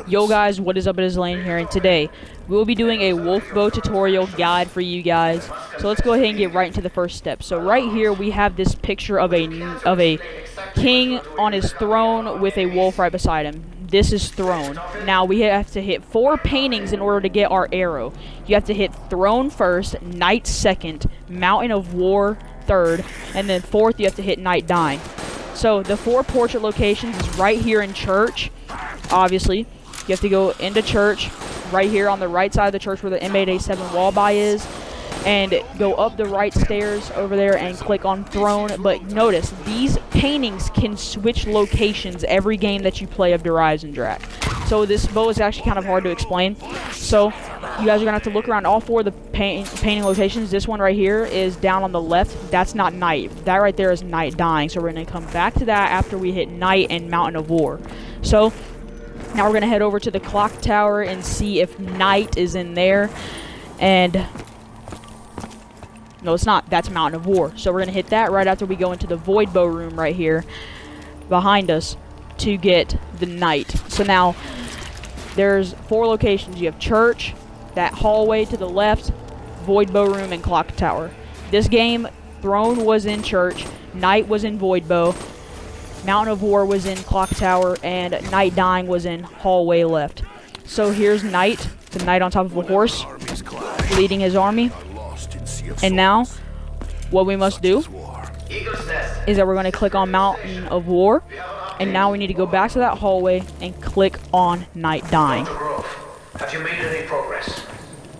Yo guys, what is up? It is Lane here, and today we will be doing a wolf bow tutorial guide for you guys. So let's go ahead and get right into the first step. So right here we have this picture of a king on his throne with a wolf right beside him. This is throne. Now we have to hit 4 paintings in order to get our arrow. You have to hit throne first, knight second, mountain of war third, and then fourth you have to hit knight dying. So the 4 portrait locations is right here in church. Obviously, you have to go into church, right here on the right side of the church where the M8A7 wall by is, and go up the right stairs over there and click on throne. But notice, these paintings can switch locations every game that you play of the Eisendrache. So this bow is actually kind of hard to explain. So you guys are going to have to look around all 4 of the painting locations. This one right here is down on the left. That's not knight. That right there is knight dying. So we're going to come back to that after we hit knight and mountain of war. So now we're going to head over to the clock tower and see if knight is in there. And no, it's not. That's mountain of war. So we're going to hit that right after we go into the void bow room right here behind us to get the knight. So now there's 4 locations. You have church, that hallway to the left, void bow room, and clock tower. This game, throne was in church, knight was in void bow, mountain of war was in clock tower, and knight dying was in hallway left. So here's knight, the knight on top of a horse, leading his army. And now, what we must do is that we're going to click on mountain of war. And now we need to go back to that hallway and click on knight dying. Have you made any progress?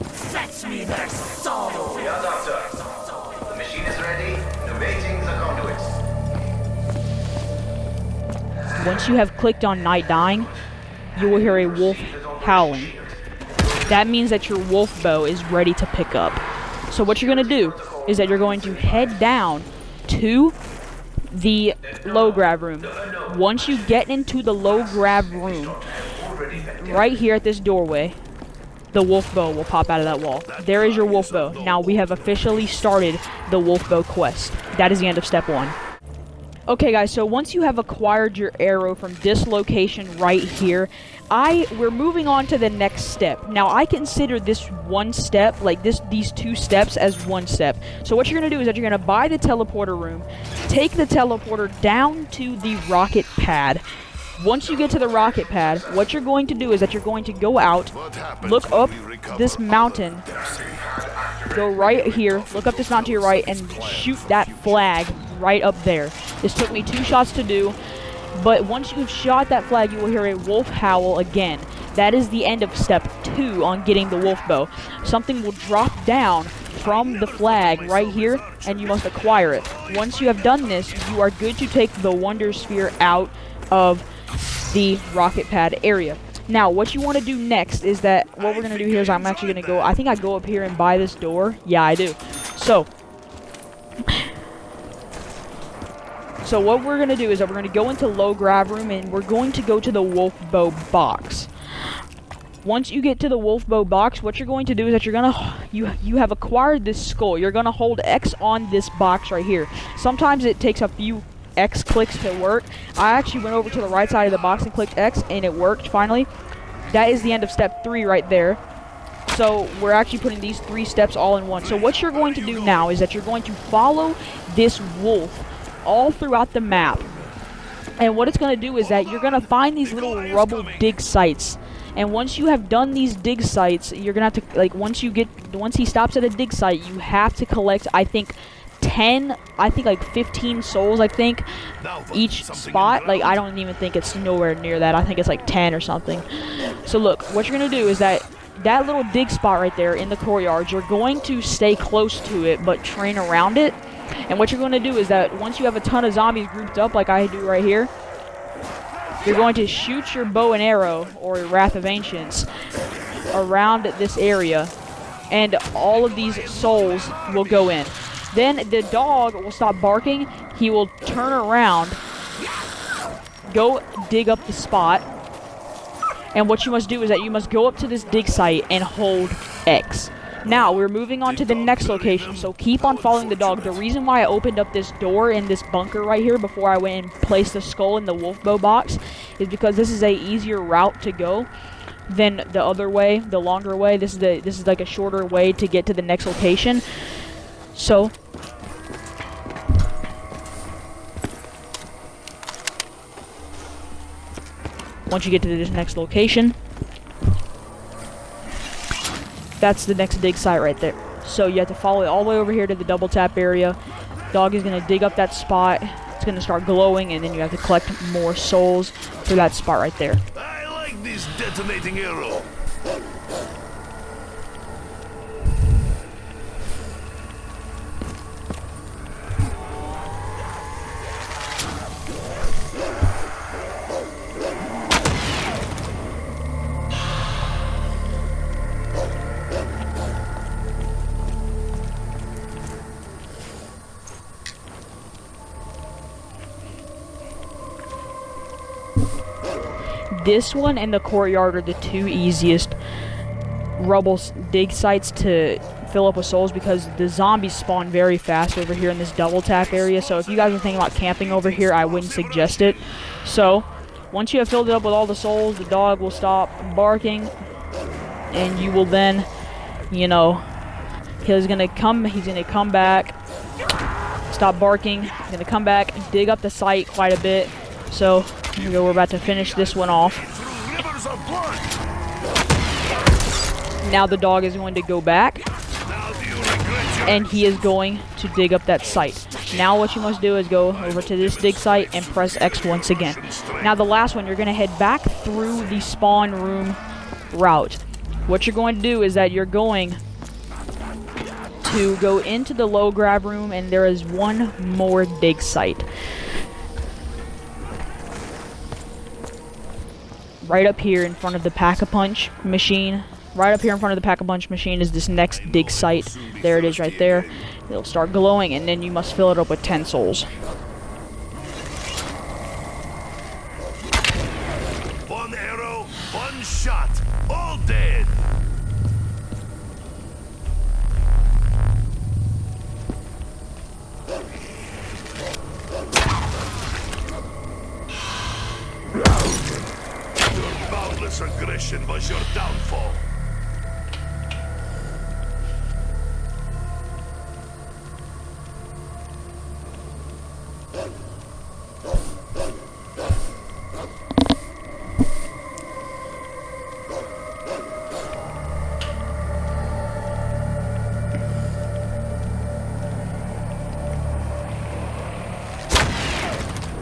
Fetch me their soul! Yeah, Doctor. The machine is ready. Innovating the conduits. Once you have clicked on knight dying, you will hear a wolf howling. That means that your wolf bow is ready to pick up. So what you're going to do is that you're going to head down to the low grab room. Once you get into the low grab room, right here at this doorway, the wolf bow will pop out of that wall. There is your wolf bow. Now we have officially started the wolf bow quest. That is the end of step 1. Okay guys, so once you have acquired your arrow from this location right here, we're moving on to the next step. Now I consider this one step, like these 2 steps, as one step. So what you're going to do is that you're going to buy the teleporter room, take the teleporter down to the rocket pad. Once you get to the rocket pad, what you're going to do is that you're going to go out, look up this mountain, go right here, look up this mountain to your right, and shoot that flag right up there. This took me 2 shots to do, but once you've shot that flag, you will hear a wolf howl again. That is the end of step 2 on getting the wolf bow. Something will drop down from the flag right here, and you must acquire it. Once you have done this, you are good to take the wonder sphere out of the rocket pad area. Now, what you want to do next is that what we're going to do here is I'm actually going to go, I think I go up here and buy this door. Yeah, I do. So what we're going to do is that we're going to go into low grab room and we're going to go to the wolf bow box. Once you get to the wolf bow box, what you're going to do is that you're going to, you have acquired this skull. You're going to hold X on this box right here. Sometimes it takes a few X clicks to work. I actually went over to the right side of the box and clicked X and it worked finally. That is the end of step 3 right there. So we're actually putting these 3 steps all in one. So what you're going to do now is that you're going to follow this wolf all throughout the map. And what it's going to do is that you're going to find these little rubble dig sites. And once you have done these dig sites, you're going to have to, like, once he stops at a dig site, you have to collect, I think, 15 souls, I think, each spot. Like, I don't even think it's nowhere near that. I think it's like 10 or something. So look, what you're going to do is that little dig spot right there in the courtyard, you're going to stay close to it, but train around it. And what you're going to do is that once you have a ton of zombies grouped up like I do right here, you're going to shoot your bow and arrow, or Wrath of Ancients, around this area, and all of these souls will go in. Then the dog will stop barking, he will turn around, go dig up the spot, and what you must do is that you must go up to this dig site and hold X. Now, we're moving on to the next location, so keep on following the dog. The reason why I opened up this door in this bunker right here before I went and placed the skull in the wolf bow box is because this is a easier route to go than the other way, the longer way. This is like a shorter way to get to the next location. So, once you get to this next location, that's the next dig site right there. So you have to follow it all the way over here to the double tap area. Dog is going to dig up that spot. It's going to start glowing, and then you have to collect more souls for that spot right there. I like this detonating arrow. This one and the courtyard are the two easiest rubble dig sites to fill up with souls because the zombies spawn very fast over here in this double tap area. So if you guys are thinking about camping over here, I wouldn't suggest it. So once you have filled it up with all the souls, the dog will stop barking, and you will then, you know, he's gonna come back, stop barking, he's gonna come back, dig up the site quite a bit. So here we go, we're about to finish this one off. Now the dog is going to go back, and he is going to dig up that site. Now what you must do is go over to this dig site and press X once again. Now the last one, you're going to head back through the spawn room route. What you're going to do is that you're going to go into the low grab room, and there is one more dig site. Right up here in front of the Pack-a-Punch machine. Right up here in front of the Pack-a-Punch machine is this next dig site. There it is right there. It'll start glowing, and then you must fill it up with 10 souls. One arrow, one shot, all dead. Boundless aggression was your downfall.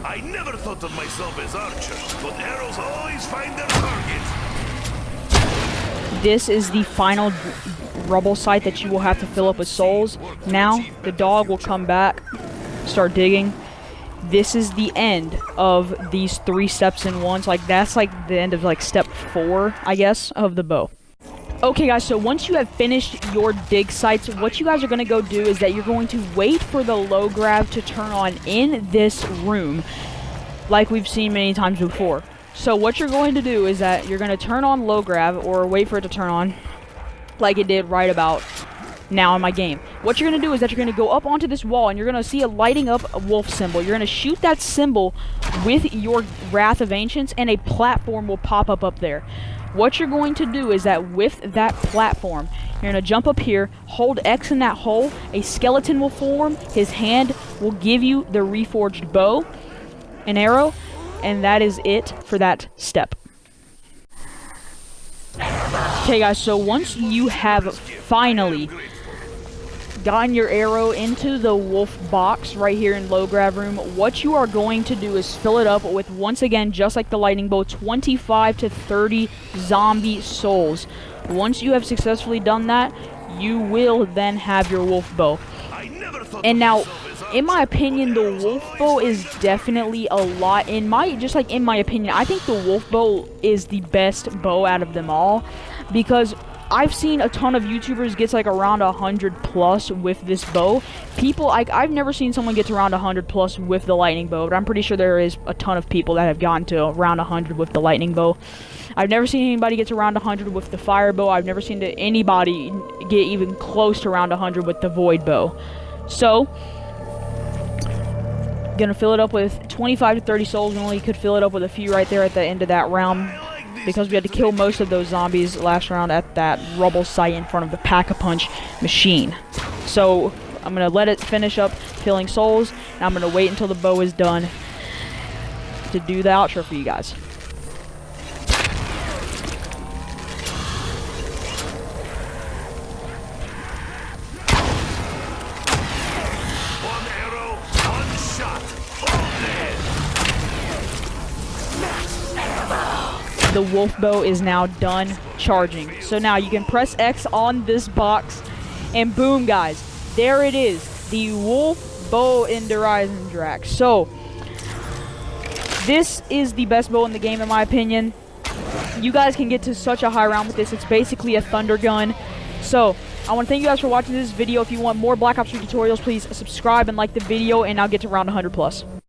I never thought of myself as archer, but arrows always find their target. This is the final rubble site that you will have to fill up with souls. Now the dog will come back, start digging. This is the end of these 3 steps in one. So like that's like the end of like step 4, I guess, of the bow. Okay guys, so once you have finished your dig sites, what you guys are going to go do is that you're going to wait for the low grab to turn on in this room, like we've seen many times before. So what you're going to do is that you're going to turn on low grab, or wait for it to turn on, like it did right about now in my game. What you're going to do is that you're going to go up onto this wall, and you're going to see a lighting up a wolf symbol. You're going to shoot that symbol with your Wrath of Ancients, and a platform will pop up there. What you're going to do is that with that platform, you're going to jump up here, hold X in that hole, a skeleton will form, his hand will give you the reforged bow, an arrow, and that is it for that step. Okay guys, so once you have finally gotten your arrow into the wolf box right here in low grab room, what you are going to do is fill it up with, once again, just like the lightning bow, 25 to 30 zombie souls. Once you have successfully done that, you will then have your wolf bow. And now, in my opinion, the wolf bow is definitely a lot. In my opinion, I think the wolf bow is the best bow out of them all, because I've seen a ton of YouTubers get like around 100 plus with this bow. I've never seen someone get to around 100 plus with the lightning bow, but I'm pretty sure there is a ton of people that have gotten to around 100 with the lightning bow. I've never seen anybody get to round 100 with the fire bow. I've never seen anybody get even close to round 100 with the void bow. So, gonna fill it up with 25 to 30 souls. We only could fill it up with a few right there at the end of that round, because we had to kill most of those zombies last round at that rubble site in front of the Pack-a-Punch machine. So I'm going to let it finish up filling souls, and I'm going to wait until the bow is done to do the outro for you guys. One arrow, one shot. All dead. The wolf bow is now done charging. So now you can press X on this box, and boom, guys, there it is, the wolf bow in the Eisendrache. So this is the best bow in the game, in my opinion. You guys can get to such a high round with this. It's basically a thunder gun. So I want to thank you guys for watching this video. If you want more Black Ops 3 tutorials, please subscribe and like the video, and I'll get to round 100 plus.